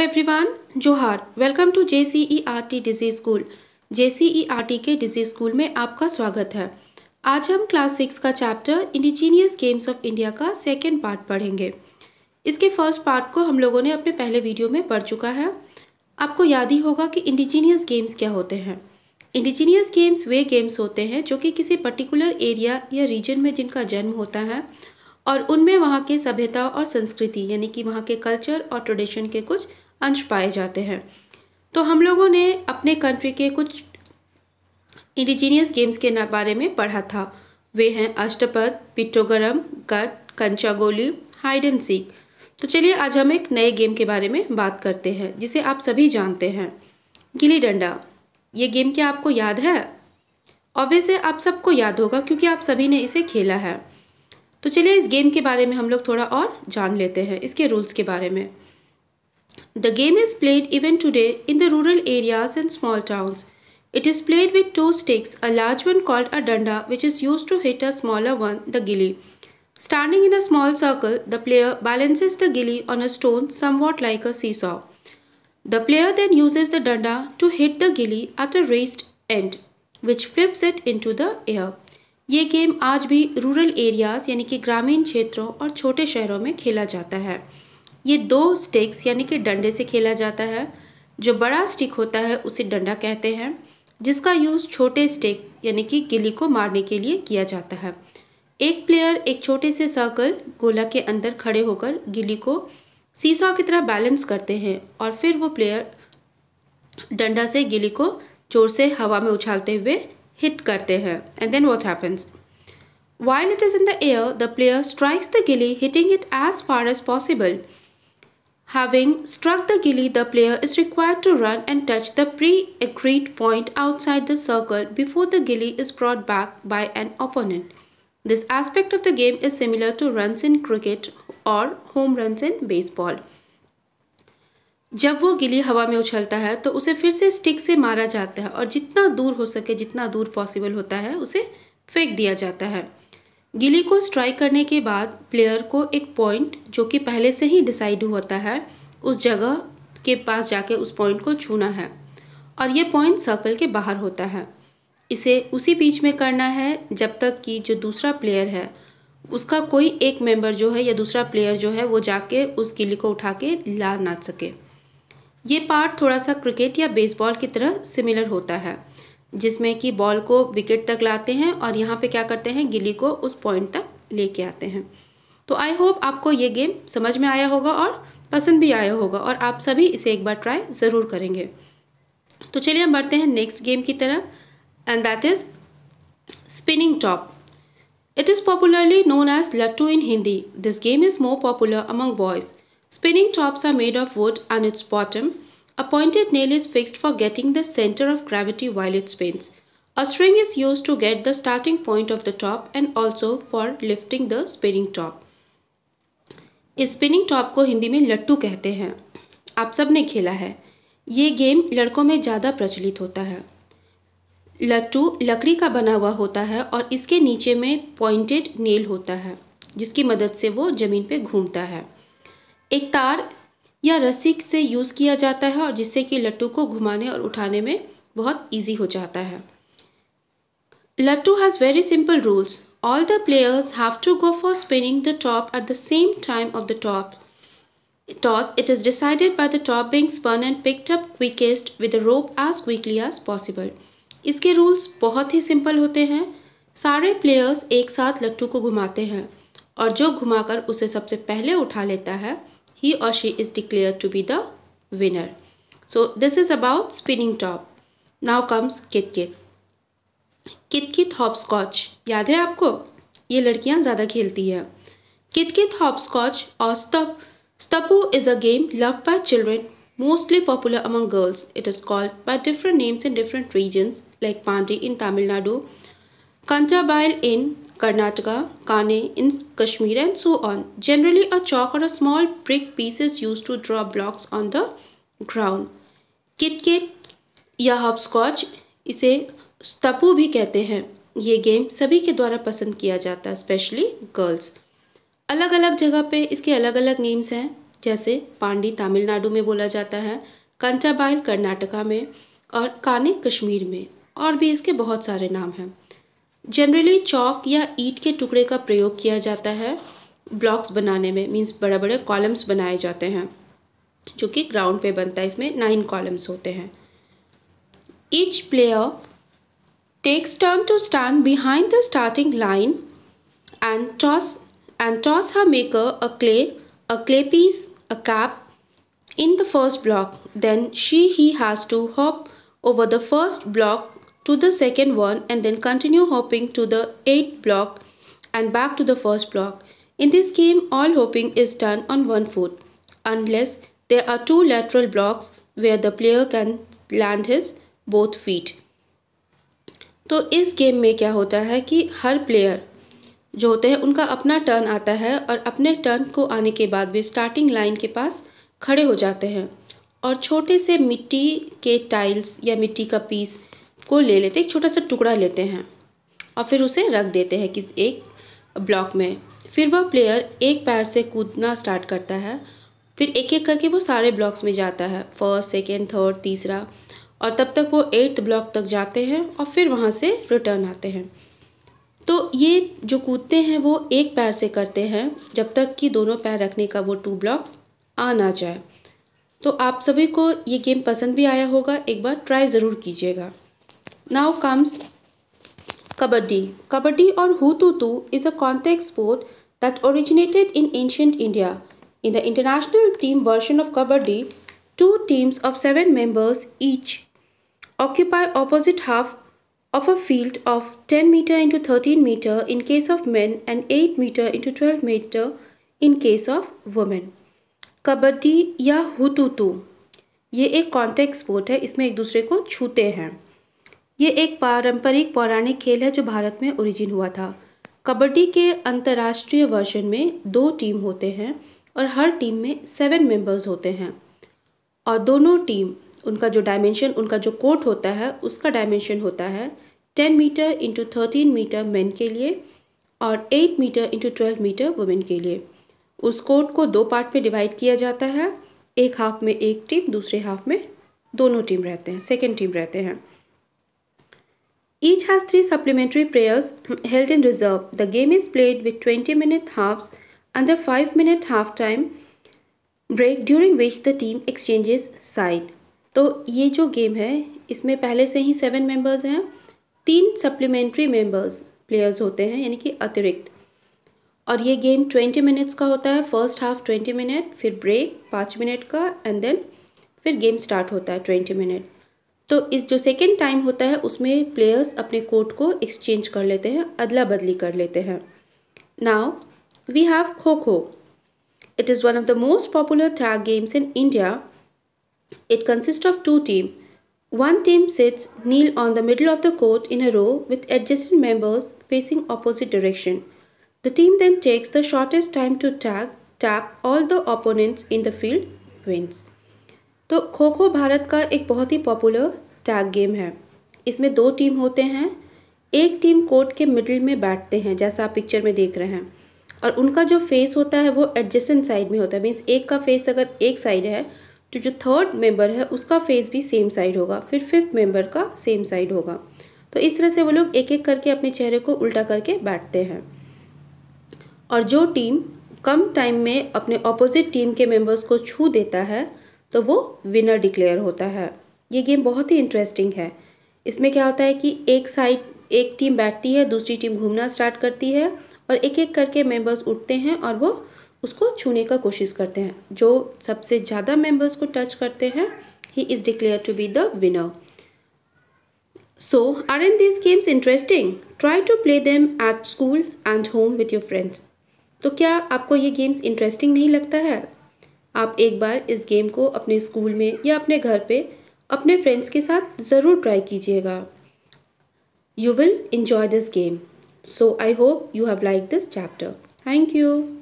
Everyone, जोहार। Welcome to JCERT digi school. JCERT के digi school में आपका स्वागत है। आज हम क्लास 6 का chapter indigenous games of India का सेकेंड पार्ट पढ़ेंगे। इसके फर्स्ट पार्ट को हम लोगों ने अपने पहले वीडियो में पढ़ चुका है। आपको याद ही होगा कि इंडिजीनियस गेम्स क्या होते हैं। इंडिजीनियस गेम्स वे गेम्स होते हैं जो कि किसी पर्टिकुलर एरिया या रीजन में जिनका जन्म होता है और उनमें वहाँ के सभ्यता और संस्कृति यानी कि वहाँ के कल्चर और ट्रेडिशन के कुछ अंश पाए जाते हैं। तो हम लोगों ने अपने कंट्री के कुछ इंडिजीनियस गेम्स के बारे में पढ़ा था। वे हैं अष्टपद, पिट्ठोगरम, गट, कंचागोली, हाइड एंड सीक। तो चलिए आज हम एक नए गेम के बारे में बात करते हैं जिसे आप सभी जानते हैं, गिल्ली डंडा। ये गेम क्या आपको याद है? ऑब्वियसली आप सबको याद होगा क्योंकि आप सभी ने इसे खेला है। तो चलिए इस गेम के बारे में हम लोग थोड़ा और जान लेते हैं, इसके रूल्स के बारे में। The game is played even today in the rural areas and small towns. It is played with two sticks, a large one called a danda which is used to hit a smaller one, the gilli. Standing in a small circle, the player balances the gilli on a stone somewhat like a seesaw. The player then uses the danda to hit the gilli at a raised end, which flips it into the air. ये game आज भी rural areas यानी कि ग्रामीण क्षेत्रों और छोटे शहरों में खेला जाता है। ये दो स्टिक्स यानी कि डंडे से खेला जाता है। जो बड़ा स्टिक होता है उसे डंडा कहते हैं, जिसका यूज़ छोटे स्टिक यानी कि गिल्ली को मारने के लिए किया जाता है। एक प्लेयर एक छोटे से सर्कल गोला के अंदर खड़े होकर गिल्ली को सीसॉ की तरह बैलेंस करते हैं और फिर वो प्लेयर डंडा से गिल्ली को जोर से हवा में उछालते हुए हिट करते हैं। And then what happens? While it is in the air, the player strikes the gilli, hitting it as far as possible. Having struck the gilli, the player is required to run and touch the pre-agreed point outside the circle before the gilli is brought back by an opponent. This aspect of the game is similar to runs in cricket or home runs in baseball. जब वो गिल्ली हवा में उछलता है तो उसे फिर से स्टिक से मारा जाता है और जितना दूर हो सके, जितना दूर पॉसिबल होता है, उसे फेंक दिया जाता है। गिल्ली को स्ट्राइक करने के बाद प्लेयर को एक पॉइंट जो कि पहले से ही डिसाइड होता है उस जगह के पास जाके उस पॉइंट को छूना है और ये पॉइंट सर्कल के बाहर होता है। इसे उसी बीच में करना है जब तक कि जो दूसरा प्लेयर है उसका कोई एक मेंबर जो है या दूसरा प्लेयर जो है वो जाके उस गिल्ली को उठा के ला ना सके। ये पार्ट थोड़ा सा क्रिकेट या बेसबॉल की तरह सिमिलर होता है, जिसमें कि बॉल को विकेट तक लाते हैं और यहाँ पे क्या करते हैं, गिल्ली को उस पॉइंट तक लेके आते हैं। तो आई होप आपको ये गेम समझ में आया होगा और पसंद भी आया होगा और आप सभी इसे एक बार ट्राई ज़रूर करेंगे। तो चलिए हम बढ़ते हैं नेक्स्ट गेम की तरफ, and that is spinning top. It is popularly known as लट्टू in Hindi. This game is more popular among boys. Spinning tops are made of wood and its bottom, a pointed nail is fixed for getting the center of gravity while it spins. A string is used to get the starting point of the top and also for lifting the spinning top. इस spinning top को हिंदी में लट्टू कहते हैं। आप सब ने खेला है। ये गेम लड़कों में ज़्यादा प्रचलित होता है। लट्टू लकड़ी का बना हुआ होता है और इसके नीचे में पॉइंटेड नेल होता है जिसकी मदद से वो ज़मीन पे घूमता है। एक तार या रस्सी से यूज़ किया जाता है और जिससे कि लट्टू को घुमाने और उठाने में बहुत इजी हो जाता है। लट्टू has very simple rules. All the players have to go for spinning the top at the same time of the top toss. It is decided by the top being spun and picked up quickest with the rope as quickly as possible. इसके rules बहुत ही simple होते हैं। सारे players एक साथ लट्टू को घुमाते हैं और जो घुमाकर उसे सबसे पहले उठा लेता है he or she is declared to be the winner. So this is about spinning top. Now comes Kit-Kit. Kit-Kit hopscotch. याद है आपको? ये लड़कियां ज़्यादा खेलती है। Kit-Kit hopscotch or Stappu is a game loved by children, mostly popular among girls. It is called by different names in different regions like Pandi in Tamil Nadu, Kantabail in Karnataka, Kane in Kashmir and so on. Generally a chalk or a small brick piece is used to draw blocks on the ground. Kit-Kit या hopscotch, इसे स्टप्पू भी कहते हैं। ये game सभी के द्वारा पसंद किया जाता है, स्पेशली गर्ल्स। अलग अलग जगह पे इसके अलग अलग नेम्स हैं, जैसे पांडी तमिलनाडु में बोला जाता है, कंटाबाइल कर्नाटका में और काने कश्मीर में, और भी इसके बहुत सारे नाम हैं। जनरली चौक या ईंट के टुकड़े का प्रयोग किया जाता है ब्लॉक्स बनाने में, मीन्स बड़े बड़े कॉलम्स बनाए जाते हैं जो कि ग्राउंड पे बनता है। इसमें 9 कॉलम्स होते हैं। Each player takes turn to stand behind the starting line and toss her maker a clay piece, a cap in the first block. Then he has to hop over the first block to the second one and then continue hopping to the 8th block and back to the first block. In this game, all hopping is done on one foot unless there are 2 lateral blocks where the player can land his both feet. तो इस game में क्या होता है कि हर player जो होते हैं उनका अपना टर्न आता है और अपने टर्न को आने के बाद वे स्टार्टिंग लाइन के पास खड़े हो जाते हैं और छोटे से मिट्टी के टाइल्स या मिट्टी का पीस को ले लेते, एक छोटा सा टुकड़ा लेते हैं और फिर उसे रख देते हैं किस एक ब्लॉक में। फिर वह प्लेयर एक पैर से कूदना स्टार्ट करता है, फिर एक एक करके वो सारे ब्लॉक्स में जाता है, फर्स्ट, सेकेंड, थर्ड, तीसरा, और तब तक वो 8th ब्लॉक तक जाते हैं और फिर वहाँ से रिटर्न आते हैं। तो ये जो कूदते हैं वो एक पैर से करते हैं जब तक कि दोनों पैर रखने का वो 2 ब्लॉक्स आ ना जाए। तो आप सभी को ये गेम पसंद भी आया होगा, एक बार ट्राई ज़रूर कीजिएगा। Now comes kabaddi. कबड्डी और hututu is a contact sport that originated in ancient India. In the international team version of kabaddi, 2 teams of 7 members each occupy opposite half of a field of 10 meter into 13 meter in case of men and 8 meter into 12 meter in case of women. Kabaddi या हुतुतु ये एक contact sport है, इसमें एक दूसरे को छूते हैं। ये एक पारंपरिक पौराणिक खेल है जो भारत में ओरिजिन हुआ था। कबड्डी के अंतर्राष्ट्रीय वर्जन में 2 टीम होते हैं और हर टीम में 7 मेंबर्स होते हैं और दोनों टीम उनका जो डायमेंशन, उनका जो कोर्ट होता है उसका डायमेंशन होता है 10 मीटर इंटू 13 मीटर मेन के लिए और 8 मीटर इंटू 12 मीटर वुमेन के लिए। उस कोर्ट को 2 पार्ट में डिवाइड किया जाता है, एक हाफ में एक टीम, दूसरे हाफ में दोनों टीम रहते हैं, सेकेंड टीम रहते हैं। Each has 3 supplementary players held in reserve. The game is played with 20-minute halves and a 5-minute half-time break during which the team exchanges side. तो ये जो गेम है इसमें पहले से ही 7 मेंबर्स हैं, 3 सप्लीमेंट्री मेंबर्स प्लेयर्स होते हैं यानी कि अतिरिक्त, और ये गेम 20 मिनट्स का होता है। फर्स्ट हाफ 20 मिनट, फिर ब्रेक 5 मिनट का एंड देन फिर गेम स्टार्ट होता है 20 मिनट। तो इस जो सेकेंड टाइम होता है उसमें प्लेयर्स अपने कोर्ट को एक्सचेंज कर लेते हैं, अदला बदली कर लेते हैं। Now we have kho kho. It is one of the most popular tag games in India. It consists of 2 teams. One team sits kneel on the middle of the court in a row with adjacent members facing opposite direction. The team then takes the shortest time to tap all the opponents in the field wins. तो खो खो भारत का एक बहुत ही popular tag game है। इसमें 2 team होते हैं, एक team court के मिडिल में बैठते हैं जैसा आप पिक्चर में देख रहे हैं, और उनका जो फेस होता है वो एडजेसेंट साइड में होता है। मीन्स एक का फेस अगर एक साइड है तो जो थर्ड मेंबर है उसका फेस भी सेम साइड होगा, फिर 5th मेंबर का सेम साइड होगा। तो इस तरह से वो लोग एक एक करके अपने चेहरे को उल्टा करके बैठते हैं, और जो टीम कम टाइम में अपने ऑपोजिट टीम के मेंबर्स को छू देता है तो वो विनर डिक्लेयर होता है। ये गेम बहुत ही इंटरेस्टिंग है। इसमें क्या होता है कि एक साइड एक टीम बैठती है, दूसरी टीम घूमना स्टार्ट करती है और एक एक करके मेंबर्स उठते हैं और वो उसको छूने का कोशिश करते हैं। जो सबसे ज़्यादा मेंबर्स को टच करते हैं he is declare to be the winner. So aren't these games interesting? Try to play them at school and home with your friends. तो क्या आपको ये गेम्स इंटरेस्टिंग नहीं लगता है? आप एक बार इस गेम को अपने स्कूल में या अपने घर पे अपने फ्रेंड्स के साथ ज़रूर ट्राई कीजिएगा। You will enjoy this game. So I hope you have liked this chapter. Thank you.